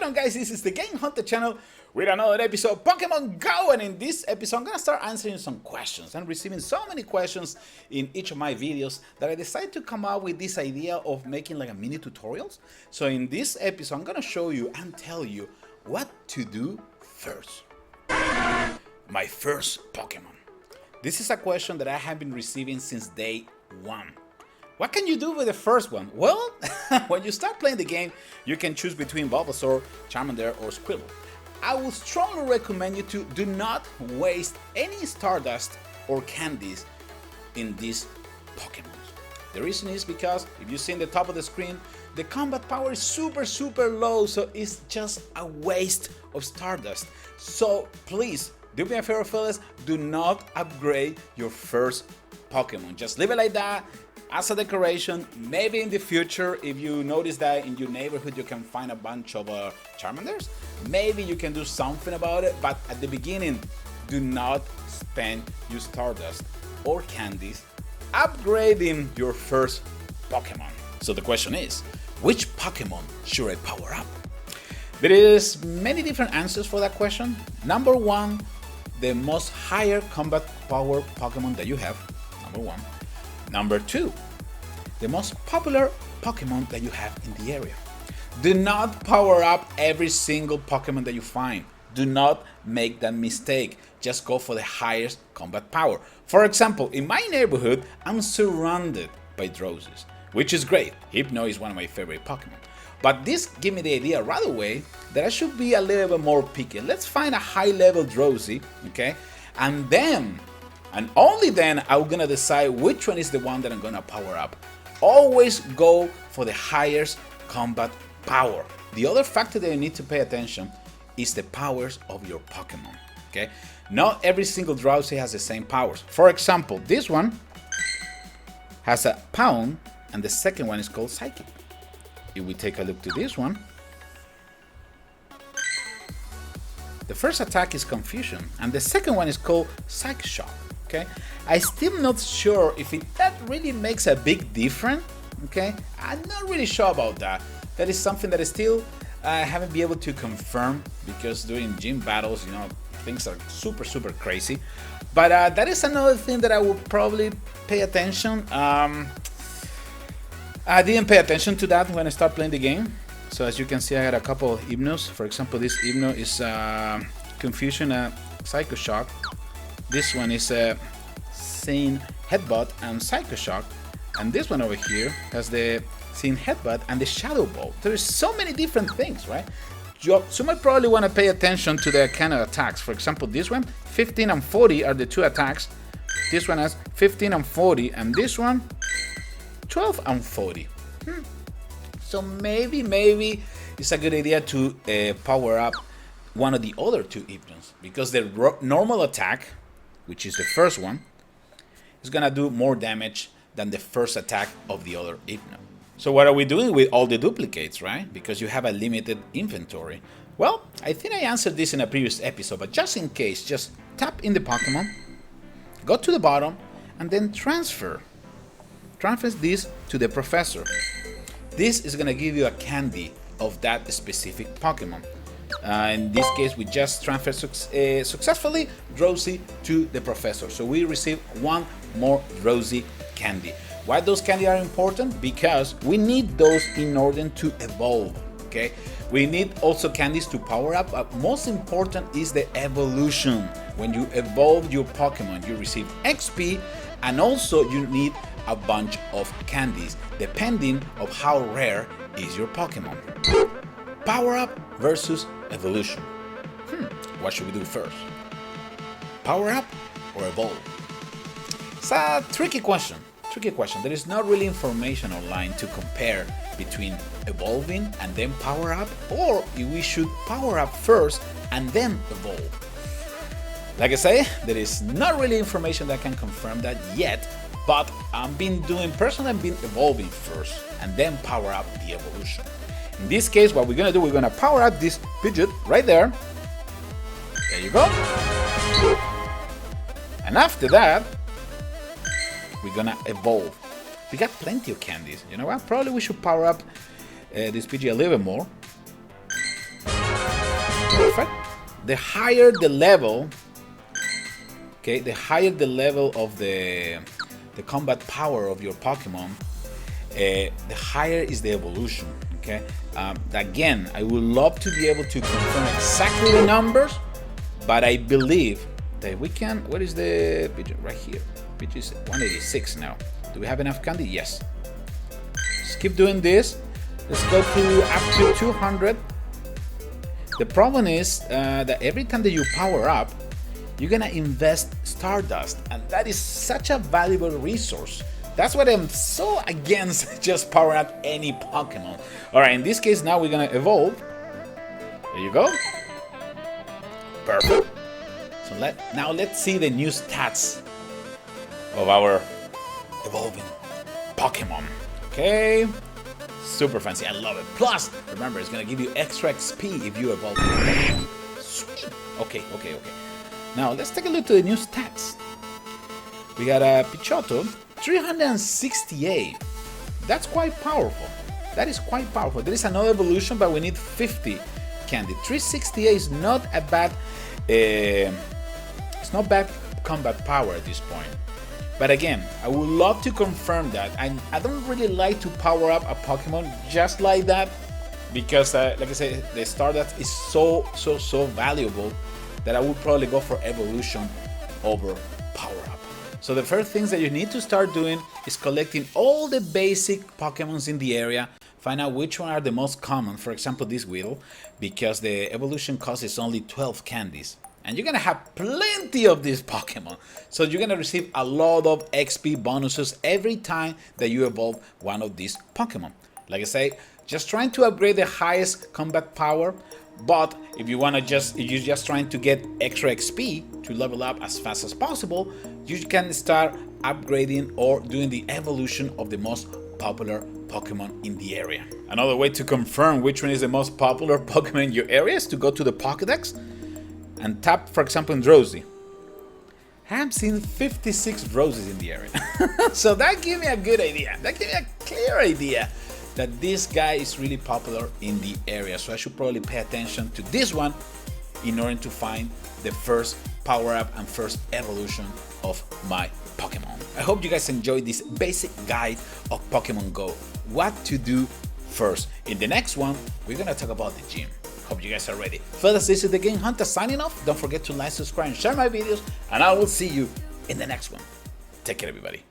going on, guys? This is the TheGameHuntah channel with another episode of Pokemon Go, and in this episode I'm gonna start answering some questions. I'm receiving so many questions in each of my videos that I decided to come up with this idea of making like a mini tutorials. So in this episode I'm gonna show you and tell you what to do first. My first Pokemon. This is a question that I have been receiving since day one. What can you do with the first one? Well, when you start playing the game, you can choose between Bulbasaur, Charmander, or Squirtle. I would strongly recommend you to do not waste any Stardust or candies in these Pokemon. The reason is because, if you see in the top of the screen, the combat power is super low, so it's just a waste of Stardust. So please, do me a favor, fellas, do not upgrade your first Pokemon. Just leave it like that. As a decoration, maybe in the future, if you notice that in your neighborhood you can find a bunch of Charmanders, maybe you can do something about it, but at the beginning, do not spend your Stardust or candies upgrading your first Pokemon. So the question is, which Pokemon should I power up? There is many different answers for that question. Number one, the most higher combat power Pokemon that you have, number one. Number two, the most popular Pokemon that you have in the area. Do not power up every single Pokemon that you find. Do not make that mistake. Just go for the highest combat power. For example, in my neighborhood, I'm surrounded by Drozes, which is great. Hypno is one of my favorite Pokemon. But this gave me the idea right away that I should be a little bit more picky. Let's find a high-level Drozy, okay? And only then I'm gonna decide which one is the one that I'm gonna power up. Always go for the highest combat power. The other factor that you need to pay attention is the powers of your Pokemon. Okay, not every single Drowsy has the same powers. For example, this one has a Pound, and the second one is called Psychic. If we take a look to this one, the first attack is Confusion, and the second one is called Psych Shock. Okay, I'm still not sure if that really makes a big difference. Okay, I'm not really sure about that. That is something that I still haven't been able to confirm, because during gym battles, you know, things are super crazy. But that is another thing that I will probably pay attention. I didn't pay attention to that when I started playing the game. So as you can see, I had a couple of Hypnos. For example, this Hypno is Confusion, Psycho Shock. This one is a Scene Headbutt and Psycho Shock, and this one over here has the Scene Headbutt and the Shadow Ball. There is so many different things, right? So might probably want to pay attention to the kind of attacks. For example, this one, 15 and 40 are the two attacks. This one has 15 and 40, and this one, 12 and 40. So maybe it's a good idea to power up one of the other two Hypnos, because the normal attack, which is the first one, is gonna do more damage than the first attack of the other Hypno. So what are we doing with all the duplicates, right? Because you have a limited inventory. Well, I think I answered this in a previous episode, but just in case, just tap in the Pokemon, go to the bottom, and then transfer this to the Professor. This is gonna give you a candy of that specific Pokemon. In this case, we just transferred successfully Drowsy to the Professor. So we receive one more Drowsy candy. Why those candy are important? Because we need those in order to evolve. Okay, we need also candies to power up. Most important is the evolution. When you evolve your Pokemon, you receive XP, and also you need a bunch of candies, depending on how rare is your Pokemon. Power up versus evolution. What should we do first? Power up or evolve? It's a tricky question. There is not really information online to compare between evolving and then power up, or if we should power up first and then evolve. Like I say, there is not really information that can confirm that yet, but I've been evolving first and then power up the evolution. In this case, what we're gonna do, we're gonna power up this Pidgeot right there. There you go. And after that, we're gonna evolve. We got plenty of candies. You know what? Probably we should power up this Pidgey a little bit more. Perfect. The higher the level, okay, the higher the level of the combat power of your Pokemon, the higher is the evolution. Okay. Again, I would love to be able to confirm exactly the numbers, but I believe that we can. What is the Pidgey right here? Pidgey is 186 now. Do we have enough candy? Yes. Just keep doing this. Let's go to up to 200. The problem is that every time that you power up, you're gonna invest Stardust, and that is such a valuable resource. That's what I'm so against just powering up any Pokemon. Alright, in this case now we're gonna evolve. There you go. Perfect. So let's see the new stats of our evolving Pokemon. Okay. Super fancy, I love it. Plus, remember, it's gonna give you extra XP if you evolve. Sweet. Okay. Now let's take a look to the new stats. We got a Pichoto, 368. That's quite powerful. That is quite powerful. There is another evolution, but we need 50 candy. 368 is not a bad. It's not bad combat power at this point. But again, I would love to confirm that. I don't really like to power up a Pokemon just like that, because like I said, the Stardust is so valuable that I would probably go for evolution over power up. So the first things that you need to start doing is collecting all the basic Pokemons in the area. Find out which one are the most common. For example, this Weedle, because the evolution cost is only 12 candies. And you're gonna have plenty of these Pokemon. So you're gonna receive a lot of XP bonuses every time that you evolve one of these Pokemon. Like I say, just trying to upgrade the highest combat power. But if you're just trying to get extra XP to level up as fast as possible, you can start upgrading or doing the evolution of the most popular Pokemon in the area. Another way to confirm which one is the most popular Pokemon in your area is to go to the Pokédex and tap, for example, in Rosie. I have seen 56 Roses in the area. So that gave me a good idea. That gave me a clear idea that this guy is really popular in the area. So I should probably pay attention to this one in order to find the first power up and first evolution of my Pokemon. I hope you guys enjoyed this basic guide of Pokemon Go. What to do first. In the next one, we're gonna talk about the gym. Hope you guys are ready. Fellas, this is TheGameHuntah signing off. Don't forget to like, subscribe, and share my videos, and I will see you in the next one. Take care, everybody.